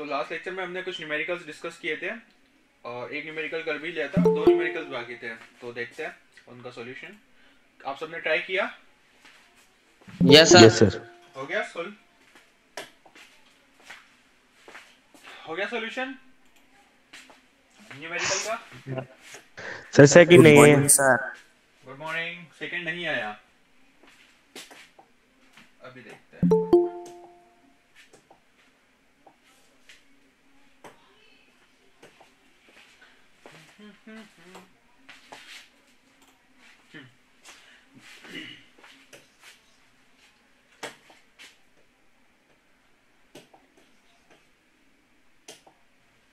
So last lecture में हमने कुछ न्यूमेरिकल्स डिस्कस किए थे और एक न्यूमेरिकल कर भी लिया था, दो न्यूमेरिकल्स बाकी थे, तो देखते हैं उनका सॉल्यूशन। आप सबने ट्राई किया? Yes sir. हो गया सोल्व? हो गया सॉल्यूशन न्यूमेरिकल का? सर सेकंड नहीं है सर। Good morning. सेकंड नहीं आया, अभी देखते हैं।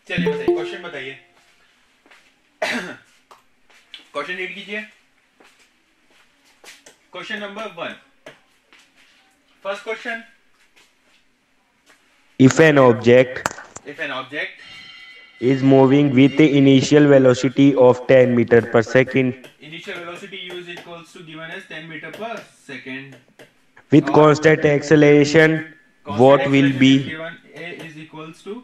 चलिए बताइए, क्वेश्चन बताइए। क्वेश्चन रीड कीजिए। Question number 1, first question. if an object If an object is moving with the initial velocity of 10 meter per second initial velocity u is equals to given as 10 meter per second with constant acceleration, what will be given a is equals to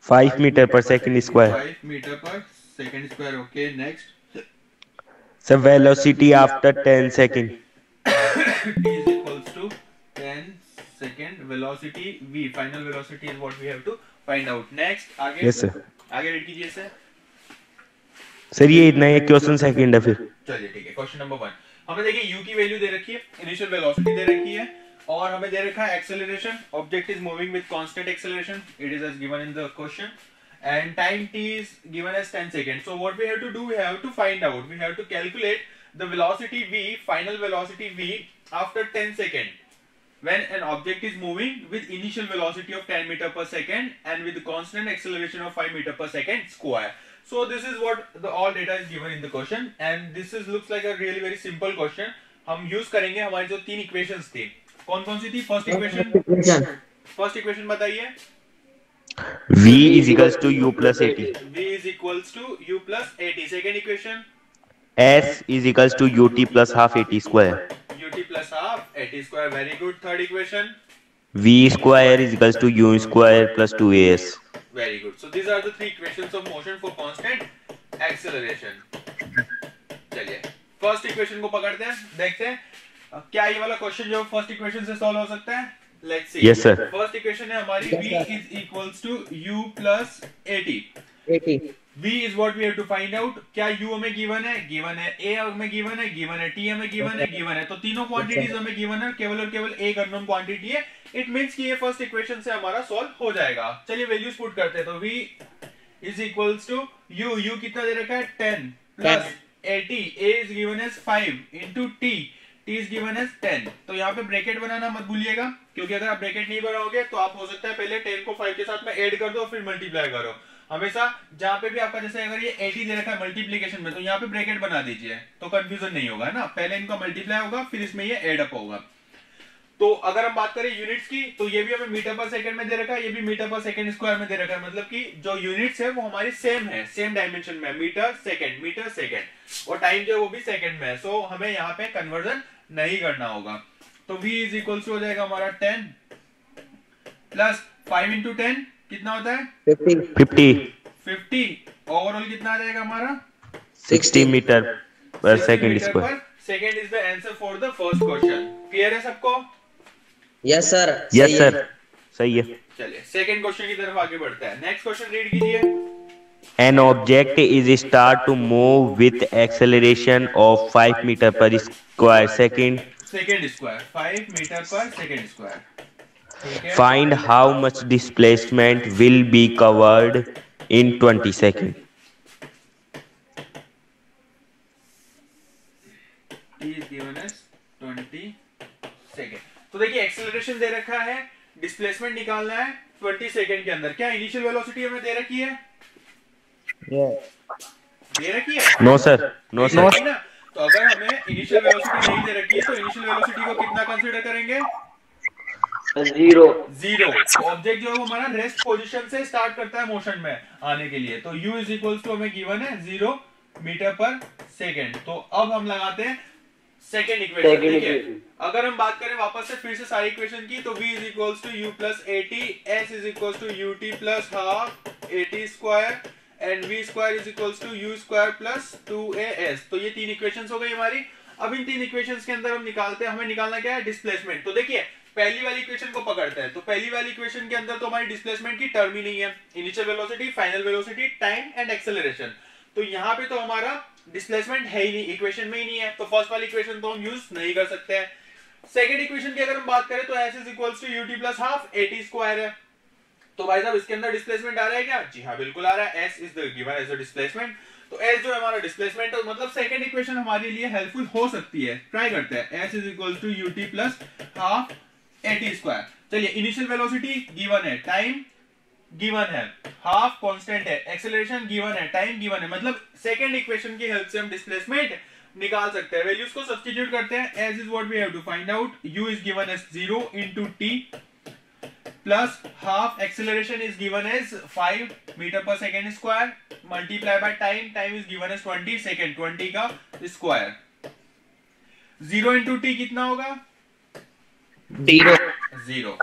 5 meter per second square. 5 meter per second square. Okay, next. So velocity after 10 second. T is equals to 10 second. Velocity v, final velocity is what we have to find out. Next, आगे। Yes sir. आगे read कीजिए sir. Sir ये इतना ही question second है फिर। चलिए ठीक है। क्वेश्चन नंबर 1, हमें देखिए u की वैल्यू दे रखी है, इनिशियल वेलोसिटी दे रखी है और हमें दे रखा है acceleration. Object is moving with constant acceleration, it is as given in the question, and time t is given as 10 seconds. So what we have to do, we have to find out, we have to calculate the velocity v, final velocity v after 10 seconds when an object is moving with initial velocity of 10 meter per second and with constant acceleration of 5 meter per second square. So this is what the all data is given in the question and this is looks like a really very simple question. हम use करेंगे हमारी जो तीन equations थी, कौन कौन सी थी? First equation बताइए। v is equals to u plus 80. v is equals to u plus 80. Second equation, s is equals to ut plus half 80 square. ut plus half 80 square. Very good. Third equation, v square is equals to u square plus 2as. very good. So these are the three equations of motion for constant acceleration. चलिए first equation को पकड़ते हैं, देखते हैं क्या ये वाला question जो फर्स्ट इक्वेशन से सॉल्व हो सकता है। Let's see. Yes sir. First equation है हमारी v is equals to u plus 80. v is what we have to find out. क्या u हमें गिवन है? गिवन है। a हमें गिवन है? गिवन है। t हमें गिवन है? गिवन है। तो तीनों क्वांटिटीज हमें गिवन है, केवल और केवल एक अननोन क्वांटिटी है। इट मींस कि ये फर्स्ट इक्वेशन से हमारा सॉल्व हो जाएगा। चलिए वैल्यूज पुट करते हैं। तो v is equals to u कितना दे रखा है? 10 plus 80, a is given as 5 into t is given as 10। तो यहाँ पे ब्रैकेट बनाना मत भूलिएगा, क्योंकि अगर आप ब्रैकेट नहीं बनाओगे तो आप हो सकता है पहले 10 को 5 के साथ में ऐड कर दो फिर मल्टीप्लाई करो। हमेशा जहाँ पे भी आपका जैसे अगर ये 80 दे रखा है मल्टीप्लिकेशन में तो यहाँ पे ब्रैकेट बना दीजिए, तो कंफ्यूजन नहीं होगा ना। पहले इनका मल्टीप्लाई होगा फिर इसमें ये एड अप होगा। तो अगर हम बात करें यूनिट्स की तो ये भी हमें मीटर पर सेकंड में दे रखा है, ये भी मीटर पर सेकंड स्क्वायर में दे रखा है। मतलब कि जो यूनिट्स है वो हमारी सेम है, सेम डायमेंशन में, मीटर सेकंड और टाइम जो है वो भी सेकंड में है। सो हमें यहाँ पे कन्वर्जन नहीं करना होगा। तो v इज इक्वल टू हो जाएगा हमारा 10 प्लस 5 इंटू 10 कितना होता है? 50। ओवरऑल कितना आ जाएगा हमारा? 60 मीटर पर second square. Second is the answer for the first question. Clear है सबको? Yes sir. यस सर, सही है। चलिए सेकंड क्वेश्चन की तरफ आगे बढ़ते हैं। नेक्स्ट क्वेश्चन रीड कीजिए। An object is start to move with acceleration of 5 meter per square second. 5 meter per second square. Find how much displacement will be covered in 20 seconds. T is given as 20 second. तो देखिए acceleration दे रखा है, displacement निकालना है 20 second के अंदर। क्या initial velocity हमें दे रखी है? दे रखी है? No sir, no sir. तो अगर हमें इनिशियल वेलोसिटी नहीं दे रखी है तो इनिशियल वेलोसिटी को कितना कंसीडर करेंगे? जीरो। तो ऑब्जेक्ट जो है वो हमारा रेस्ट पोजीशन से स्टार्ट करता है मोशन में आने के लिए। तो u इज इक्वल्स टू हमें गिवन है 0 मीटर पर सेकेंड। तो अब हम लगाते हैं सेकेंड इक्वेशन। देखिए अगर हम बात करें वापस से फिर से सारी इक्वेशन की, तो v is equals to u plus A T, s is equals to ut plus half A T square and v square is equals to u square plus 2as। तो ये तीन इक्वेशंस हो गई हमारी। अब इन तीन इक्वेशंस के अंदर हम निकालते हैं, हमें निकालना क्या है, डिस्प्लेसमेंट। तो देखिए पहली वाली इक्वेशन को पकड़ते हैं, तो पहली वाली इक्वेशन के अंदर तो हमारी डिस्प्लेसमेंट की टर्म ही नहीं है, initial velocity, final velocity, time and acceleration. तो यहाँ पे तो हमारा डिस्प्लेसमेंट है ही नहीं, इक्वेशन में ही नहीं है, तो फर्स्ट वाली इक्वेशन तो हम यूज नहीं कर सकते हैं। सेकंड इक्वेशन की अगर हम बात करें तो s is equals to ut plus half A T square है। तो भाई साहब इसके अंदर डिस्प्लेसमेंट आ रहा है क्या? जी हाँ बिल्कुल आ रहा है, s is the given as a displacement. तो s जो है हमारा डिस्प्लेसमेंट है, मतलब सेकंड इक्वेशन हमारे लिए हेल्पफुल हो सकती है। ट्राई करते हैं, s is equals to ut plus half A T square. चलिए इनिशियल वेलोसिटी गिवन है, टाइम गिवन है, हाफ कांस्टेंट है, एक्सेलरेशन गिवन है, टाइम गिवन है, मतलब सेकंड इक्वेशन की हेल्प से हम डिस्प्लेसमेंट निकाल सकते हैं। वैल्यूज को सब्स्टिट्यूट करते हैं, as is what we have to find out, u is given as 0 into t plus half acceleration is given as 5 meter per second square multiply by time is given as 20 second, 20 का square. 0 into t कितना होगा? 0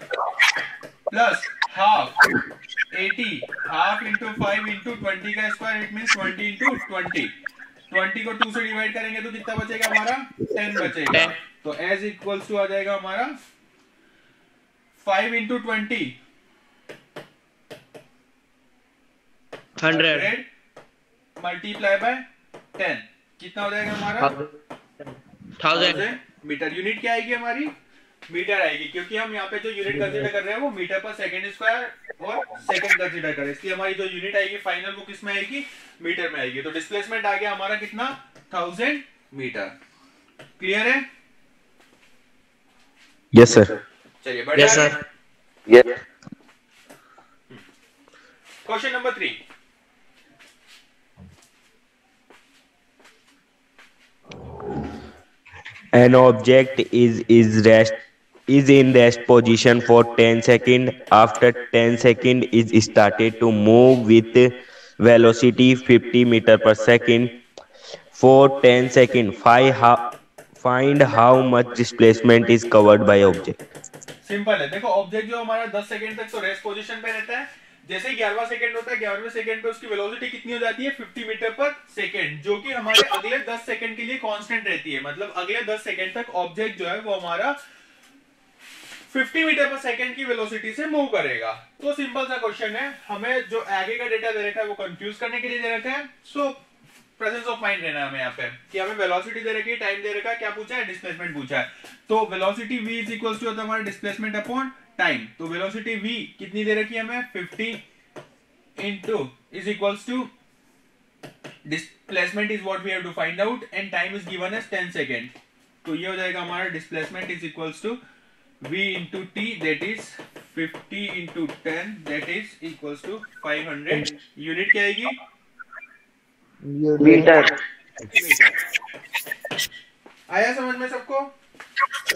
plus half 80, half into 5 into 20 का square, it means 20 into 20। 20 को 2 से divide करेंगे तो कितना बचेगा हमारा? 10 बचेगा। तो एज इक्वल्स टू आ जाएगा हमारा 5 इंटू 20 100 मल्टीप्लाई बाय 10 कितना हो जाएगा हमारा? 1000 मीटर। यूनिट क्या आएगी हमारी? मीटर आएगी, क्योंकि हम यहाँ पे जो यूनिट कंसीडर कर रहे हैं वो मीटर पर सेकंड स्क्वायर और सेकंड कंसीडर कर रहे हैं, इसलिए हमारी जो यूनिट आएगी फाइनल वो किस में आएगी? मीटर में आएगी। तो डिस्प्लेसमेंट आ गया हमारा कितना? 1000 मीटर। क्लियर है? Yes sir. चलिए बढ़िया। Yes sir. Yes. Question number 3। An object is in rest position for 10 seconds. After 10 seconds is started to move with velocity 50 meter per second for 10 seconds. Find how much displacement is covered by object. Simple है, देखो object जो हमारा 10 second तक तो rest position पे रहता है, जैसे 11वां सेकंड होता है 11वें सेकंड पे उसकी वेलोसिटी कितनी हो जाती है? 50 मीटर पर सेकंड, जो कि हमारे अगले 10 सेकंड के लिए कांस्टेंट रहती है। मतलब अगले 10 सेकंड तक ऑब्जेक्ट जो है वो हमारा 50 मीटर पर सेकंड की वेलोसिटी से मूव करेगा। तो सिंपल सा क्वेश्चन है, हमें जो आगे का डेटा दे रखा है वो कंफ्यूज करने के लिए दे रखा है। सो प्रेजेंस ऑफ माइंड रहना है हमें यहाँ पे कि हमें वेलोसिटी दे रखी है, टाइम दे रखा है, क्या पूछा है? डिस्प्लेसमेंट पूछा है। तो velocity v is equals to हमारा डिस्प्लेसमेंट अपॉन टाइम। तो वेलोसिटी v कितनी दे रखी है हमें? 50 into is equals to displacement is what we have to find out and time is given as 10 second. तो ये हो जाएगा हमारा displacement is equals to v into t, that is 50 into 10, that is equals to 500। Unit क्या आएगी? Metre. आया समझ में सबको?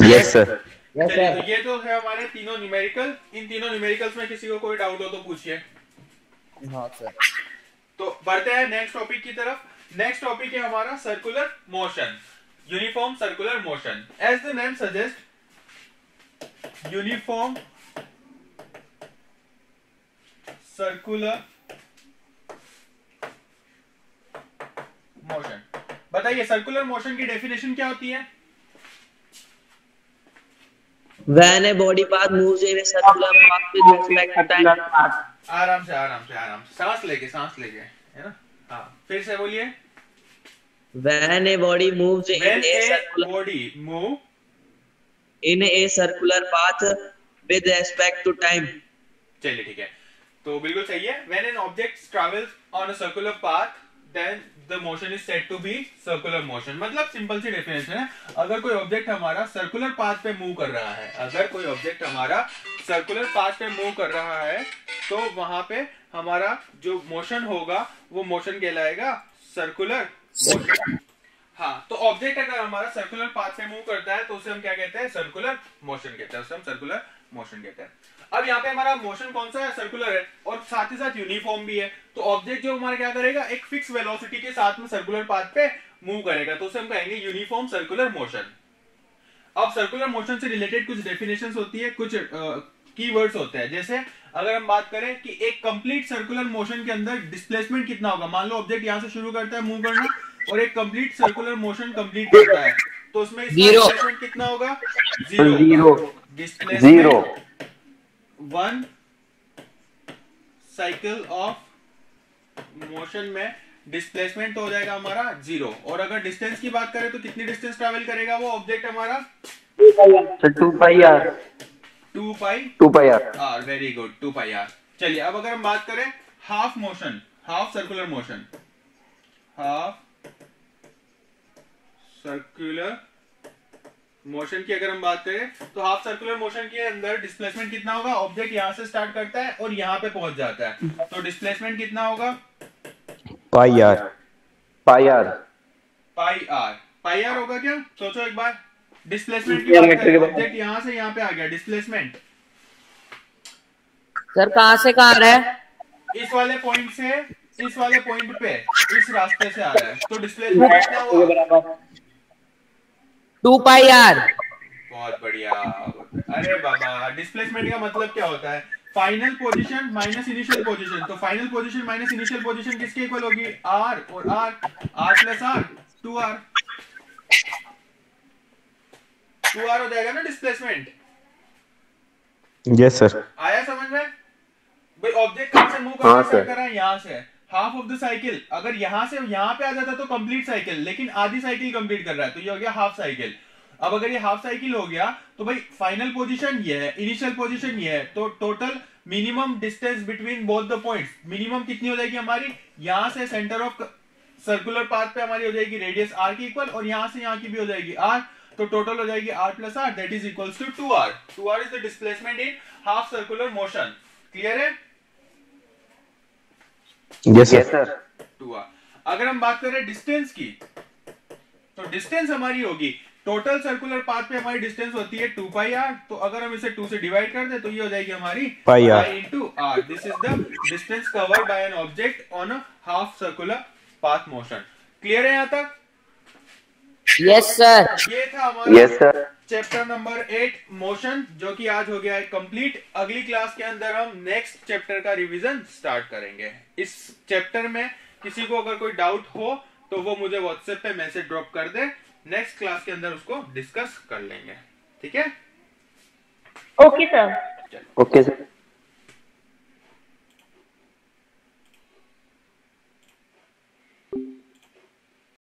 Yes sir. यस चलिए, सर। तो ये तो है हमारे तीनों न्यूमेरिकल। इन तीनों न्यूमेरिकल्स में किसी को कोई डाउट हो तो पूछिए। हाँ सर। तो बढ़ते हैं नेक्स्ट टॉपिक की तरफ। नेक्स्ट टॉपिक है हमारा circular motion, uniform circular motion. As the name suggest, uniform circular motion. बताइए सर्कुलर मोशन की डेफिनेशन क्या होती है? When a body part moves in a circular path with respect to time. आराम से आराम से आराम से, सांस लेके, है ना? हाँ फिर से बोलिए। When a body moves in When a a circular body move in a circular path with respect to time. चलिए ठीक है, तो बिल्कुल सही है। When an object travels on a circular path, then the motion is said to be circular motion। मतलब simple सी definition है, अगर कोई ऑब्जेक्ट हमारा सर्कुलर पाथ पे मूव कर रहा है, अगर कोई ऑब्जेक्ट हमारा सर्कुलर पाथ पे मूव कर रहा है तो वहां पे हमारा जो मोशन होगा वो मोशन कहलाएगा सर्कुलर मोशन। हाँ, तो ऑब्जेक्ट अगर हमारा सर्कुलर पाथ पे मूव करता है तो उसे हम क्या कहते हैं? सर्कुलर मोशन कहते हैं, उसे हम सर्कुलर मोशन कहते हैं। अब यहाँ पे हमारा मोशन कौन सा है? सर्कुलर है, और साथ ही साथ यूनिफॉर्म भी है। तो ऑब्जेक्ट जो हमारा क्या करेगा? एक फिक्स वेलोसिटी के साथ में सर्कुलर पाथ पे मूव करेगा, तो उसे हम कहेंगे यूनिफॉर्म सर्कुलर मोशन। अब सर्कुलर मोशन से रिलेटेड कुछ डेफिनेशंस होती है, कुछ कीवर्ड्स होते हैं। जैसे अगर हम बात करें कि एक कंप्लीट सर्कुलर मोशन के अंदर डिस्प्लेसमेंट कितना होगा, मान लो ऑब्जेक्ट यहां से शुरू करता है मूव करना और एक कंप्लीट सर्कुलर मोशन कंप्लीट करता है, तो उसमें इसका डिस्प्लेसमेंट कितना होगा? Zero. Displacement 1 cycle of motion में डिस्प्लेसमेंट हो जाएगा हमारा 0। और अगर डिस्टेंस की बात करें तो कितनी डिस्टेंस ट्रैवल करेगा वो ऑब्जेक्ट हमारा? 2 pi R. 2 pi R, very good, 2 pi R. चलिए अब अगर हम बात करें half motion, half circular motion, half circular motion की अगर हम बात करें तो हाफ सर्कुलर मोशन के अंदर डिस्प्लेसमेंट कितना होगा? ऑब्जेक्ट यहां से स्टार्ट करता है और यहां पे पहुंच जाता है, तो डिस्प्लेसमेंट कितना होगा? पाई आर। पाई आर होगा क्या? सोचो एक बार, डिस्प्लेसमेंट की बात करें, ऑब्जेक्ट यहां से यहां पे आ गया, डिस्प्लेसमेंट सर कहां से कहां आ रहा है? इस वाले पॉइंट से इस वाले पॉइंट पे इस रास्ते से आ रहा है, तो डिस्प्लेसमेंट कितना हुआ? 2 पाई आर। बहुत बढ़िया। अरे बाबा, डिस्प्लेसमेंट का मतलब क्या होता है? Final position minus initial position. तो final position minus initial position किसके इक्वल होगी? आर, और R plus R, 2r। 2r हो जाएगा ना डिस्प्लेसमेंट। Yes sir. आया समझ में? भाई ऑब्जेक्ट कहां से मूव करना स्टार्ट कर रहा है? यहां से, हाफ ऑफ द साइकिल। अगर यहां से यहां पे आ जाता तो कंप्लीट साइकिल, लेकिन आधी साइकिल कंप्लीट कर रहा है, तो ये हो गया हाफ साइकिल। अब अगर ये हाफ साइकिल हो गया तो भाई फाइनल पोजीशन ये है, इनिशियल पोजीशन ये है, तो total minimum distance between both the points minimum कितनी हो जाएगी हमारी? यहां से सेंटर ऑफ सर्कुलर पाथ पे हमारी हो जाएगी रेडियस r की इक्वल, और यहां से यहां की भी हो जाएगी r, तो टोटल हो जाएगी r plus r, that is equals to 2r। 2r is the displacement in half circular motion. Clear है? Yes sir. 2r। अगर हम बात करें डिस्टेंस की, तो डिस्टेंस हमारी होगी, टोटल सर्कुलर पाथ पे हमारी डिस्टेंस होती है 2 पाई आर, तो अगर हम इसे 2 से डिवाइड कर दे तो ये हो जाएगी हमारी pi R into R. This is the distance covered by an object on a half circular path motion. Clear है यहां तक? Yes sir. ये था हमारा चैप्टर नंबर 8 मोशन, जो कि आज हो गया है कंप्लीट। अगली क्लास के अंदर हम नेक्स्ट चैप्टर का रिवीजन स्टार्ट करेंगे। इस चैप्टर में किसी को अगर कोई डाउट हो तो वो मुझे व्हाट्सएप पे मैसेज ड्रॉप कर दे, नेक्स्ट क्लास के अंदर उसको डिस्कस कर लेंगे। ठीक है? Okay sir. Okay sir.